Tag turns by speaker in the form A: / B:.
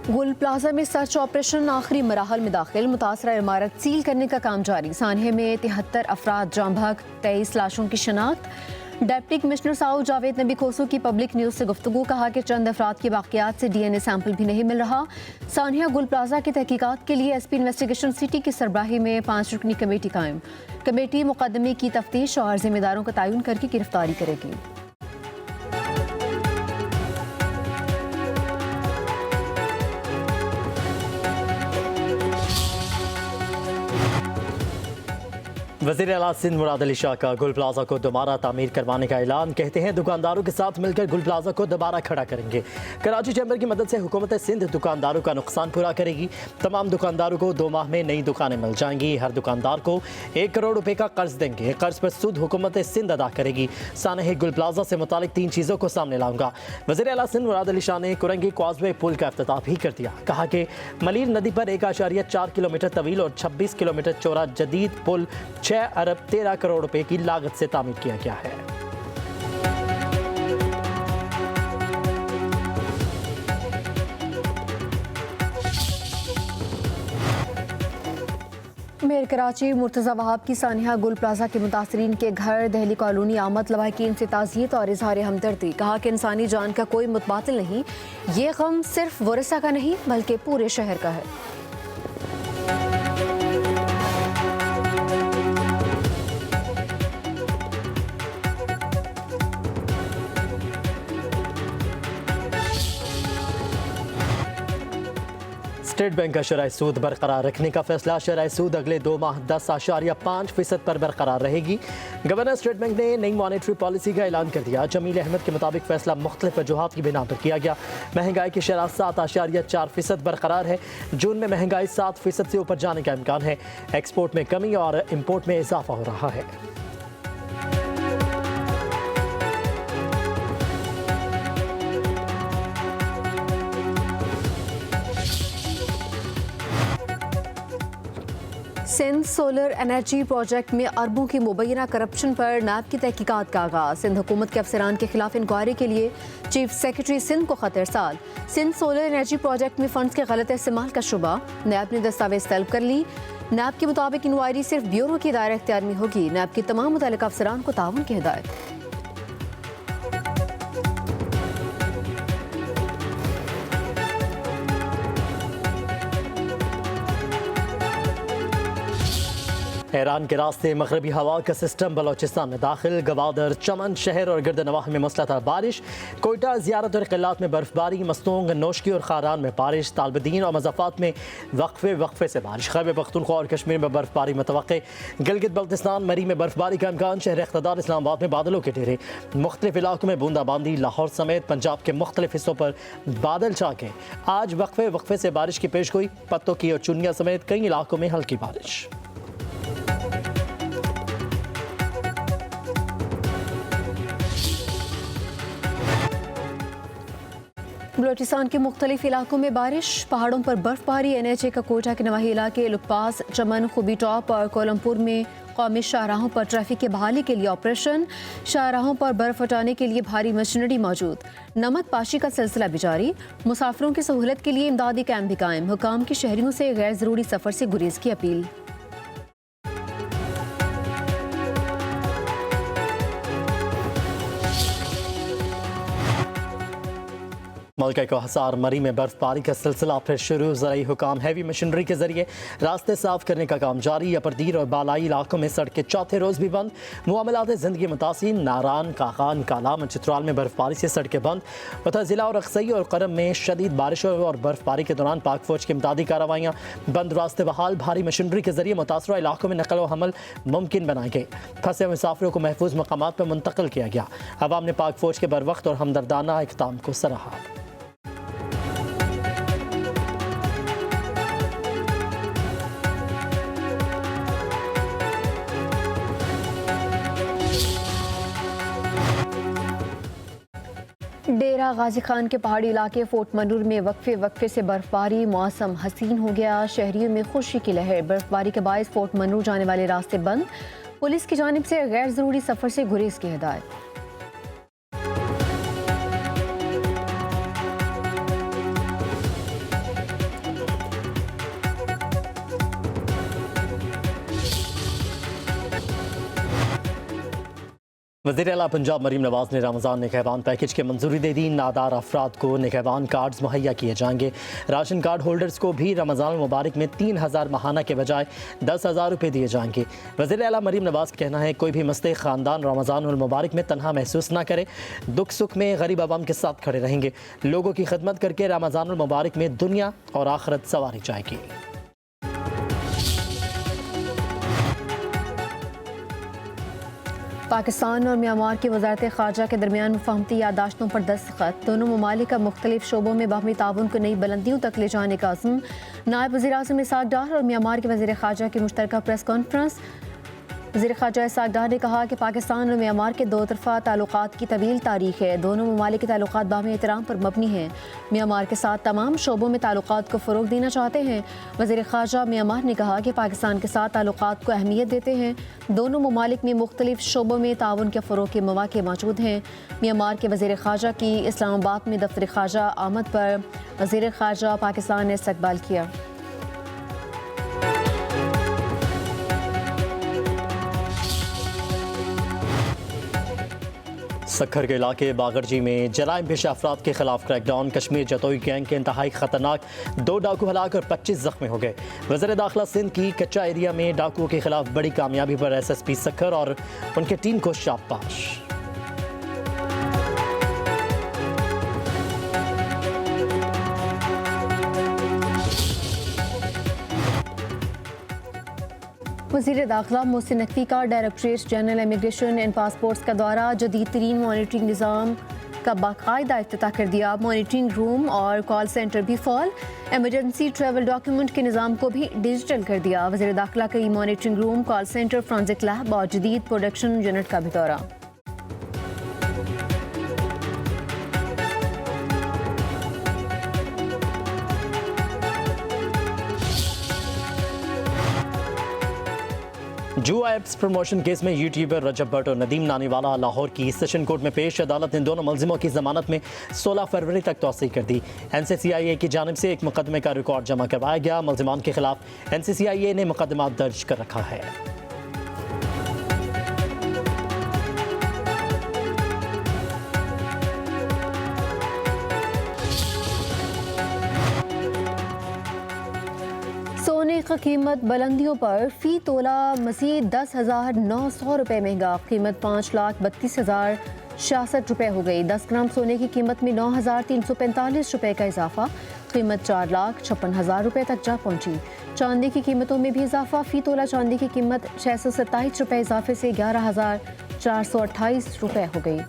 A: गुल प्लाजा में search operation आखिरी मराहल में दाखिल। मुतासरा इमारत सील करने का काम जारी। सानहे में 73 अफराद जाम भाग, 23 लाशों की शनाख्त। डिप्टी कमिश्नर साउथ जावेद नबी खोसू की पब्लिक न्यूज़ से गुफ्तगू। कहा कि चंद अफराद की बाकियात से DNA सैंपल भी नहीं मिल रहा। सानिया गुल प्लाजा की तहकीकात के लिए SP इन्वेस्टिगेशन सिटी की सरबराही में 5 रुकनी कमेटी कायम। कमेटी मुकदमे की तफ्तीश और जिम्मेदारों का तयन करके गिरफ्तारी करेगी।
B: वज़ीर आला सिंध मुराद अली शाह का गुल प्लाजा को दोबारा तामीर करवाने का ऐलान। कहते हैं दुकानदारों के साथ मिलकर गुल प्लाजा को दोबारा खड़ा करेंगे। कराची चैम्बर की मदद से हुकूमत सिंध दुकानदारों का नुकसान पूरा करेगी। तमाम दुकानदारों को 2 माह में नई दुकानें मिल जाएंगी। हर दुकानदार को 1 करोड़ रुपए का कर्ज देंगे। कर्ज पर सूद हुकूमत सिंध अदा करेगी। सानहे गुल प्लाजा से मुतालिक 3 चीज़ों को सामने लाऊंगा। वज़ीर आला सिंध मुराद अली शाह ने कुरंगी क्वाजवे पुल का इफ्तिताह भी कर दिया। कहा कि मलीर नदी पर 1.4 किलोमीटर तवील और 26 किलोमीटर चौड़ा जदीद पुल 6 अरब 13 करोड़ रुपए की लागत से तामीर किया गया है।
A: मेयर कराची मुर्तज़ा वहाब की सानिया गुल प्लाजा के मुतासरीन के घर दहली कॉलोनी आमद लवाहिकीन से ताज़ियत और इजहार हमदर्दी। कहा कि इंसानी जान का कोई मुतबातिल नहीं। ये गम सिर्फ वरसा का नहीं बल्कि पूरे शहर का है।
B: स्टेट बैंक का शरह सूद बरकरार रखने का फैसला। शरह सूद अगले 2 माह 10.5% पर बरकरार रहेगी। गवर्नर स्टेट बैंक ने नई मॉनेटरी पॉलिसी का ऐलान कर दिया। जमील अहमद के मुताबिक फैसला मुख्तलिफ वजूहात की बिना पर किया गया। महंगाई की शरह 7.4% बरकरार है। जून में महंगाई 7% से ऊपर जाने का इम्कान है। एक्सपोर्ट में कमी और इम्पोर्ट में इजाफा हो रहा है।
A: सिंध सोलर एनर्जी प्रोजेक्ट में अरबों की मुबैना करप्शन पर नैब की तहकीकात का आगाज। सिंध हुकूमत के अफसरान के खिलाफ इंक्वायरी के लिए चीफ सेक्रेटरी सिंध को खत इरसाल। सिंध सोलर एनर्जी प्रोजेक्ट में फंड्स के गलत इस्तेमाल का शुबा। नैब ने दस्तावेज तलब कर ली। नैब के मुताबिक इंक्वायरी सिर्फ ब्यूरो की दायरा इख्तियार में होगी। नैब की तमाम मुतल्लिका अफसरान को ताउन की हिदायत।
B: ईरान के रास्ते मगरबी हवा का सिस्टम बलोचिस्तान में दाखिल। गवादर, चमन शहर और गिरद नवाह में मूसलाधार बारिश। कोयटा, ज़ियारत और क़िलात में बर्फबारी। मस्तूंग, नोशकी और खारान में बारिश। तालबदीन और मज़ाफ़ात में वक्फे से बारिश। खैबर पख्तूनख्वा और कश्मीर में बर्फबारी मुतवक्के। गिलगित बल्तिस्तान, मरी में बर्फबारी का इम्कान। शहर इक़्तिदार इस्लामाबाद में बादलों के डेरे। मुख्तलिफ इलाकों में बूंदाबांदी। लाहौर समेत पंजाब के मुख्तलिफ हिस्सों पर बादल छा गए। आज वक्फे से बारिश की पेशगोई। पत्तों की और चुनिया समेत कई इलाकों में हल्की बारिश।
A: बलोचिस्तान के मुख्तलिफ इलाकों में बारिश। पहाड़ों पर बर्फबारी। NHA का कोयटा के नवाही इलाके लुकपास, चमन, खुबी टॉप और कोलमपुर में कौमी शाहराहों पर ट्रैफिक की बहाली के लिए ऑपरेशन। शाहराहों पर बर्फ हटाने के लिए भारी मशीनरी मौजूद। नमक पाशी का सिलसिला भी जारी। मुसाफिरों की सहूलत के लिए इमदादी कैंप भी कायम। हुकाम की शहरियों से गैर ज़रूरी सफ़र से गुरेज की अपील।
B: मलका को हसार मरी में बर्फबारी का सिलसिला फिर शुरू। ज़राई हुकाम हैवी मशीनरी के जरिए रास्ते साफ करने का काम जारी। अपरदीर और बालाई इलाकों में सड़कें चौथे रोज़ भी बंद। मामलात ज़िंदगी मुतासिर। नारान, कागान, कालाम, चित्राल में बर्फबारी से सड़कें बंद। उधर ज़िला और अक्सई और करम में शदीद बारिशों और बर्फबारी के दौरान पाक फौज की इमदादी कार्रवाइयाँ। बंद रास्ते बहाल। भारी मशीनरी के जरिए मुतासरा इलाकों में नकल व हमल मुमकिन बनाए गए। फंसे मुसाफिरों को महफूज मकामात पर मुंतकिल किया गया। अवाम ने पाक फौज के बरवक्त और हमदर्दाना इक़दाम को सराहा।
A: डेरा गाजी खान के पहाड़ी इलाके फोर्ट मनूर में वक्फे से बर्फबारी। मौसम हसीन हो गया। शहरियों में खुशी की लहर। बर्फबारी के बायस फोर्ट मनूर जाने वाले रास्ते बंद। पुलिस की जानिब से गैर ज़रूरी सफ़र से गुरेज की हिदायत।
B: वज़ीर आला पंजाब मरीम नवाज ने रमज़ान निगहबान पैकेज के मंजूरी दे दी। नादार अफराद को निगहबान कार्ड्स मुहैया किए जाएंगे। राशन कार्ड होल्डर्स को भी रमज़ान मुबारक में 3000 माहाना के बजाय 10,000 रुपये दिए जाएंगे। वज़ीर आला मरीम नवाज का कहना है कोई भी मुस्तहिक़ ख़ानदान रमज़ान मुबारक में तन्हा महसूस ना करे, दुख सुख में गरीब आवाम के साथ खड़े रहेंगे। लोगों की खिदमत करके रमज़ान मुबारक में दुनिया और आखिरत संवारी जाएगी।
A: पाकिस्तान और म्यांमार की वजारत ख़ारजा के दरमियान मुफाहमती यादाश्तों पर दस्तखत। दोनों ममालिक का मुख्तलिफ शोबों में बाहमी ताउन को नई बुलंदियों तक ले जाने का अज़्म। नायब वज़ीर आज़म इसाक डार और म्यांमार के वज़ीर ख़ारजा की मुश्तरका प्रेस कॉन्फ्रेंस। वज़ीर ख़ारजा इसाक डार ने कहा कि पाकिस्तान और म्यांमार के दो तरफ़ा ताल्लुकात की तवील तारीख़ है। दोनों ममालिक के ताल्लुकात बाहमी एहतराम पर मबनी हैं। म्यांमार के साथ तमाम शोबों में ताल्लुकात को फ़रोग़ देना चाहते हैं। वज़ीर ख़ारजा म्यांमार ने कहा कि पाकिस्तान के साथ ताल्लुकात को अहमियत देते हैं। दोनों ममालिक में मुख्तलिफ शोबों में ताउन के फ़रोग़ के मौक़े मौजूद हैं। म्यांमार के वज़ीर ख़ारजा की इस्लामाबाद में दफ्तर ख़ारजा आमद पर वज़ीर ख़ारजा पाकिस्तान ने इस्तक़बाल किया।
B: सक्खर के इलाके बागरजी में जराइम पेशा अफराद के खिलाफ क्रैकडाउन। कश्मीर जतोई गैंग के इंतहाई खतरनाक 2 डाकू हलाक और 25 जख्मी हो गए। वज़ीर दाखिला सिंध की कच्चा एरिया में डाकुओं के खिलाफ बड़ी कामयाबी पर SSP सक्खर और उनकी टीम को शाबाश।
A: वज़ीर दाखिला मोहसिन नकवी का directorate general immigration and passports का दौरा। जदीद तरीन मॉनिटरिंग निज़ाम का बाकायदा इफ्तिताह कर दिया। मॉनिटरिंग रूम और कॉल सेंटर भी फॉल। एमरजेंसी ट्रैवल डॉक्यूमेंट के निज़ाम को भी डिजिटल कर दिया। वज़ीर दाखिला का monitoring room, call centre, forensic lab और जदीद प्रोडक्शन यूनिट का भी दौरा।
B: जुआ एप्स प्रमोशन केस में यूट्यूबर रजब भट्ट और नदीम नानीवाला लाहौर की सेशन कोर्ट में पेश। अदालत ने दोनों मुलजिमों की जमानत में 16 फरवरी तक तौसीह कर दी। NCCIA की जानिब से एक मुकदमे का रिकॉर्ड जमा करवाया गया। मुलजिमान के खिलाफ NCCIA ने मुकदमा दर्ज कर रखा है। सोने की कीमत बुलंदियों पर फ़ी तोला मज़ीद 10,900 रुपये महंगा। कीमत 5,32,066 रुपये हो गई। 10 ग्राम सोने की कीमत में 9,345 रुपये का इजाफा। कीमत 4,56,000 रुपये तक जा पहुंची। चांदी की कीमतों में भी इजाफा। फ़ी तोला चांदी की कीमत 627 रुपये इजाफे से 11,428 रुपये हो गई।